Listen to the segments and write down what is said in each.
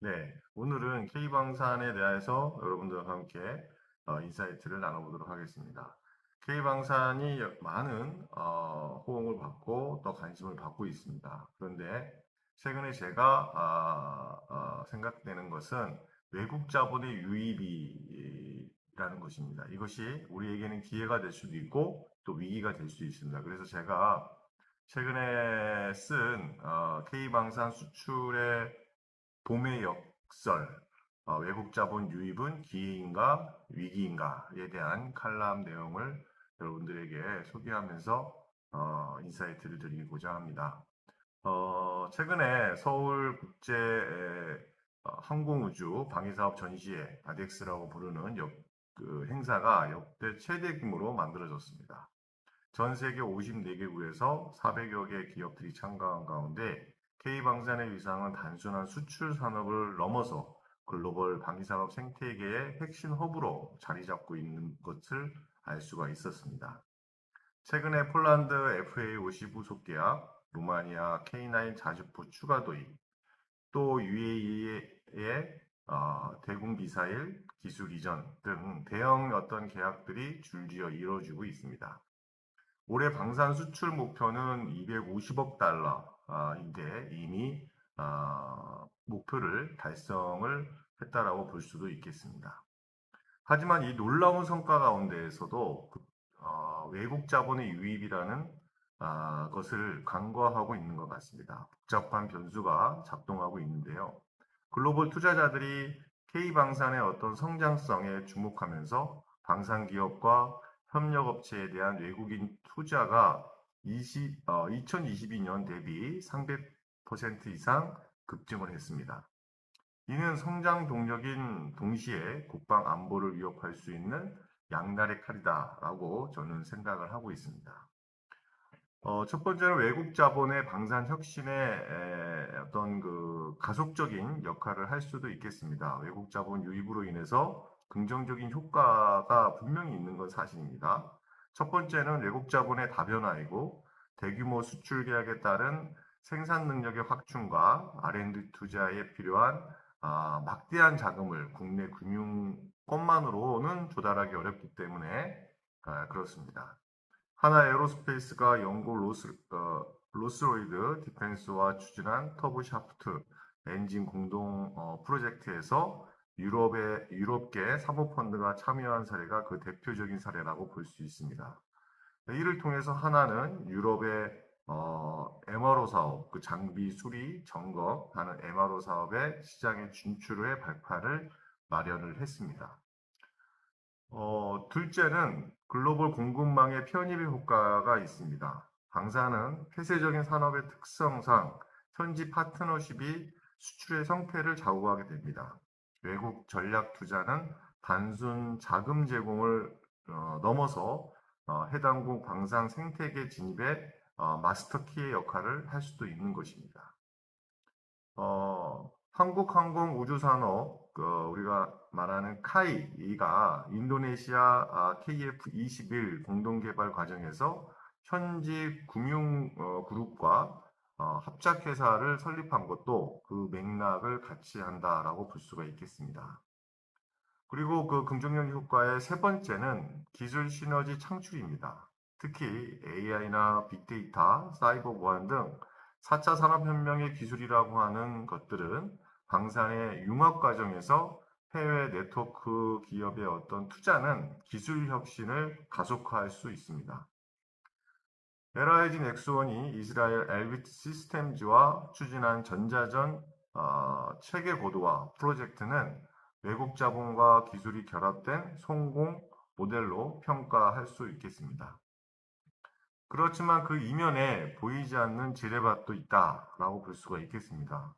네, 오늘은 K방산에 대해서 여러분들과 함께 인사이트를 나눠보도록 하겠습니다. K방산이 많은 호응을 받고 또 관심을 받고 있습니다. 그런데 최근에 제가 생각되는 것은 외국 자본의 유입이라는 것입니다. 이것이 우리에게는 기회가 될 수도 있고 또 위기가 될 수 있습니다. 그래서 제가 최근에 쓴 K방산 수출의 봄의 역설, 외국 자본 유입은 기회인가 위기인가에 대한 칼럼 내용을 여러분들에게 소개하면서 인사이트를 드리고자 합니다. 최근에 서울국제 항공우주 방위사업 전시회, 아덱스라고 부르는 그 행사가 역대 최대 규모로 만들어졌습니다. 전 세계 54개국에서 400여 개 기업들이 참가한 가운데 K방산의 위상은 단순한 수출 산업을 넘어서 글로벌 방위산업 생태계의 핵심 허브로 자리 잡고 있는 것을 알 수가 있었습니다. 최근에 폴란드 FA50 부속 계약, 루마니아 K9 자주포 추가 도입, 또 UAE의 대공 미사일 기술 이전 등 대형 어떤 계약들이 줄지어 이루어지고 있습니다. 올해 방산 수출 목표는 250억 달러인데 이미 목표를 달성을 했다라고 볼 수도 있겠습니다. 하지만 이 놀라운 성과 가운데에서도 외국 자본의 유입이라는 것을 간과하고 있는 것 같습니다. 복잡한 변수가 작동하고 있는데요. 글로벌 투자자들이 K방산의 어떤 성장성에 주목하면서 방산 기업과 협력업체에 대한 외국인 투자가 2022년 대비 300% 이상 급증을 했습니다. 이는 성장 동력인 동시에 국방 안보를 위협할 수 있는 양날의 칼이다라고 저는 생각을 하고 있습니다. 첫 번째는 외국 자본의 방산 혁신의 어떤 그 가속적인 역할을 할 수도 있겠습니다. 외국 자본 유입으로 인해서 긍정적인 효과가 분명히 있는 건 사실입니다. 첫 번째는 외국 자본의 다변화이고 대규모 수출 계약에 따른 생산 능력의 확충과 R&D 투자에 필요한 막대한 자금을 국내 금융권만으로는 조달하기 어렵기 때문에 그렇습니다. 하나 에어로스페이스가 영국 로스로이드 디펜스와 추진한 터보 샤프트 엔진 공동 프로젝트에서 유럽계 사모펀드가 참여한 사례가 그 대표적인 사례라고 볼 수 있습니다. 이를 통해서 하나는 유럽의 MRO 사업, 그 장비 수리 점검하는 MRO 사업의 시장에 진출의 발판을 마련을 했습니다. 둘째는 글로벌 공급망의 편입의 효과가 있습니다. 방사는 폐쇄적인 산업의 특성상 현지 파트너십이 수출의 성패를 좌우하게 됩니다. 외국 전략 투자는 단순 자금 제공을 넘어서 해당국 방산 생태계 진입에 마스터키의 역할을 할 수도 있는 것입니다. 한국항공우주산업, 우리가 말하는 카이가 인도네시아 KF21 공동개발 과정에서 현지 금융그룹과 합작회사를 설립한 것도 그 맥락을 같이 한다라고 볼 수가 있겠습니다. 그리고 그 긍정적 효과의 세 번째는 기술 시너지 창출입니다. 특히 AI나 빅데이터, 사이버 보안 등 4차 산업혁명의 기술이라고 하는 것들은 방산의 융합 과정에서 해외 네트워크 기업의 어떤 투자는 기술 혁신을 가속화할 수 있습니다. LIG 넥스원이 이스라엘 엘비트 시스템즈와 추진한 전자전 체계 고도화 프로젝트는 외국 자본과 기술이 결합된 성공 모델로 평가할 수 있겠습니다. 그렇지만 그 이면에 보이지 않는 지뢰밭도 있다라고 볼 수가 있겠습니다.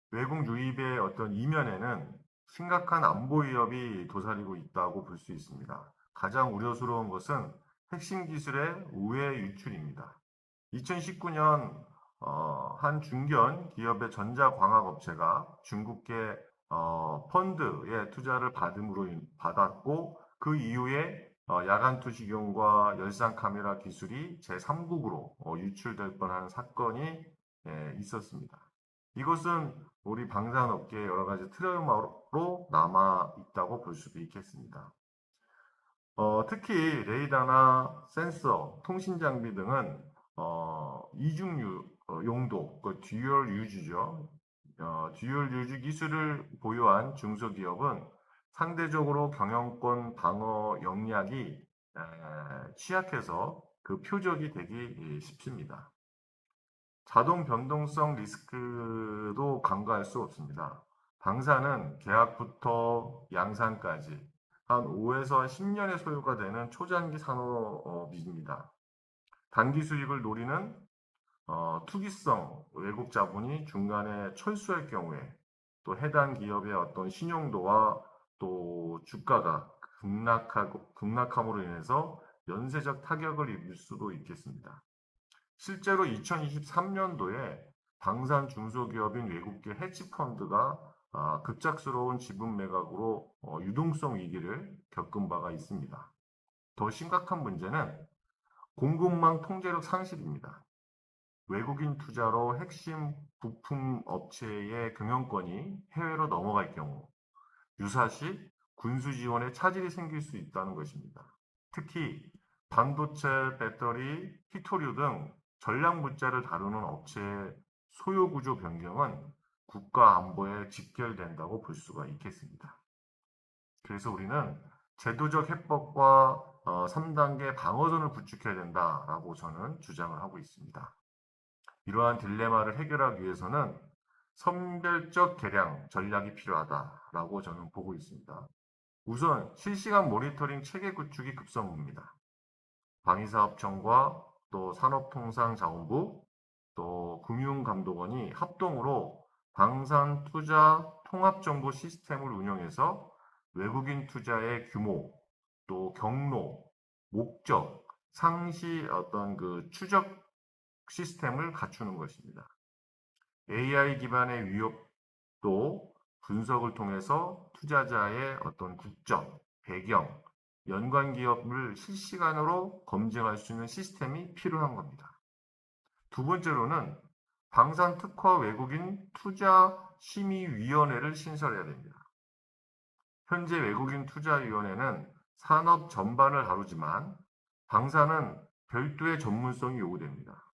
외국 유입의 어떤 이면에는 심각한 안보 위협이 도사리고 있다고 볼 수 있습니다. 가장 우려스러운 것은 핵심 기술의 우회 유출입니다. 2019년 한 중견 기업의 전자광학업체가 중국계 펀드의 투자를 받았고 그 이후에 야간 투시경과 열상 카메라 기술이 제3국으로 유출될 뻔한 사건이 있었습니다. 이것은 우리 방산업계에 여러 가지 트라우마로 남아 있다고 볼 수도 있겠습니다. 특히 레이더나 센서, 통신 장비 등은 이중 용도, 그 듀얼 유즈죠. 듀얼 유즈 기술을 보유한 중소기업은 상대적으로 경영권 방어 역량이 취약해서 그 표적이 되기 쉽습니다. 자동 변동성 리스크도 간과할 수 없습니다. 방사는 계약부터 양산까지 한 5에서 10년의 소요가 되는 초장기 산업입니다. 단기 수익을 노리는 투기성 외국 자본이 중간에 철수할 경우에 또 해당 기업의 어떤 신용도와 또 주가가 급락함으로 인해서 연쇄적 타격을 입을 수도 있겠습니다. 실제로 2023년도에 방산 중소기업인 외국계 헤지펀드가 급작스러운 지분 매각으로 유동성 위기를 겪은 바가 있습니다. 더 심각한 문제는 공급망 통제력 상실입니다. 외국인 투자로 핵심 부품 업체의 경영권이 해외로 넘어갈 경우 유사시 군수 지원에 차질이 생길 수 있다는 것입니다. 특히 반도체, 배터리, 히토류 등 전략 물자를 다루는 업체의 소요 구조 변경은 국가 안보에 직결된다고 볼 수가 있겠습니다. 그래서 우리는 제도적 해법과 3단계 방어선을 구축해야 된다라고 저는 주장을 하고 있습니다. 이러한 딜레마를 해결하기 위해서는 선별적 개량 전략이 필요하다라고 저는 보고 있습니다. 우선 실시간 모니터링 체계 구축이 급선무입니다. 방위사업청과 또 산업통상자원부, 또 금융감독원이 합동으로 방산투자 통합정보 시스템을 운영해서 외국인 투자의 규모, 또 경로, 목적, 상시 어떤 그 추적 시스템을 갖추는 것입니다. AI 기반의 위협도 분석을 통해서 투자자의 어떤 국적, 배경, 연관 기업을 실시간으로 검증할 수 있는 시스템이 필요한 겁니다. 두 번째로는 방산 특화 외국인 투자 심의위원회를 신설해야 됩니다. 현재 외국인 투자위원회는 산업 전반을 다루지만 방산은 별도의 전문성이 요구됩니다.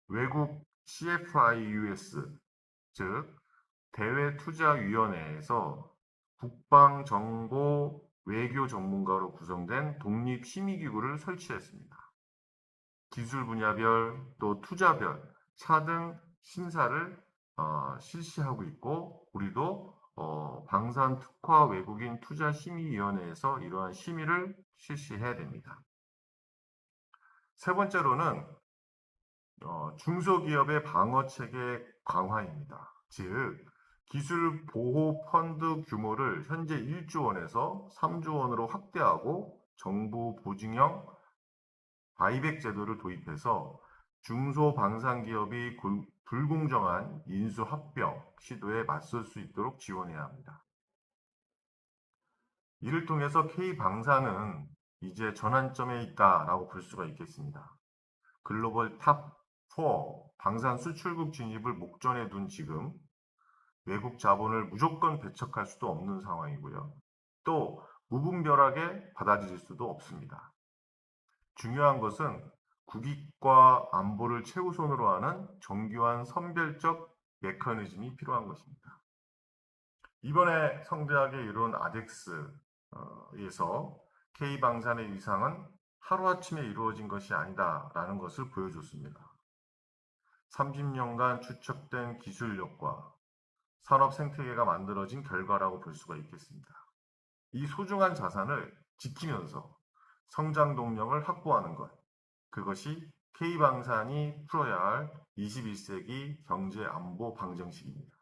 외국 CFIUS, 즉 대외투자위원회에서 국방정보 외교 전문가로 구성된 독립심의기구를 설치했습니다. 기술 분야별 또 투자별 차등 심사를 실시하고 있고 우리도 방산 특화 외국인 투자심의위원회에서 이러한 심의를 실시해야 됩니다. 세 번째로는 중소기업의 방어체계 강화입니다. 즉 기술 보호 펀드 규모를 현재 1조 원에서 3조 원으로 확대하고 정부 보증형 바이백 제도를 도입해서 중소방산기업이 불공정한 인수합병 시도에 맞설 수 있도록 지원해야 합니다. 이를 통해서 K방산은 이제 전환점에 있다라고 볼 수가 있겠습니다. 글로벌 탑 4 방산 수출국 진입을 목전에 둔 지금 외국 자본을 무조건 배척할 수도 없는 상황이고요. 또 무분별하게 받아들일 수도 없습니다. 중요한 것은 국익과 안보를 최우선으로 하는 정교한 선별적 메커니즘이 필요한 것입니다. 이번에 성대하게 이룬 아덱스에서 K방산의 위상은 하루아침에 이루어진 것이 아니다라는 것을 보여줬습니다. 30년간 축적된 기술력과 산업 생태계가 만들어진 결과라고 볼 수가 있겠습니다. 이 소중한 자산을 지키면서 성장 동력을 확보하는 것, 그것이 K방산이 풀어야 할 21세기 경제 안보 방정식입니다.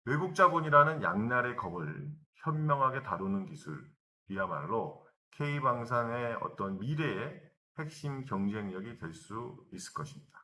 외국 자본이라는 양날의 검을 현명하게 다루는 기술이야말로 K방산의 어떤 미래의 핵심 경쟁력이 될 수 있을 것입니다.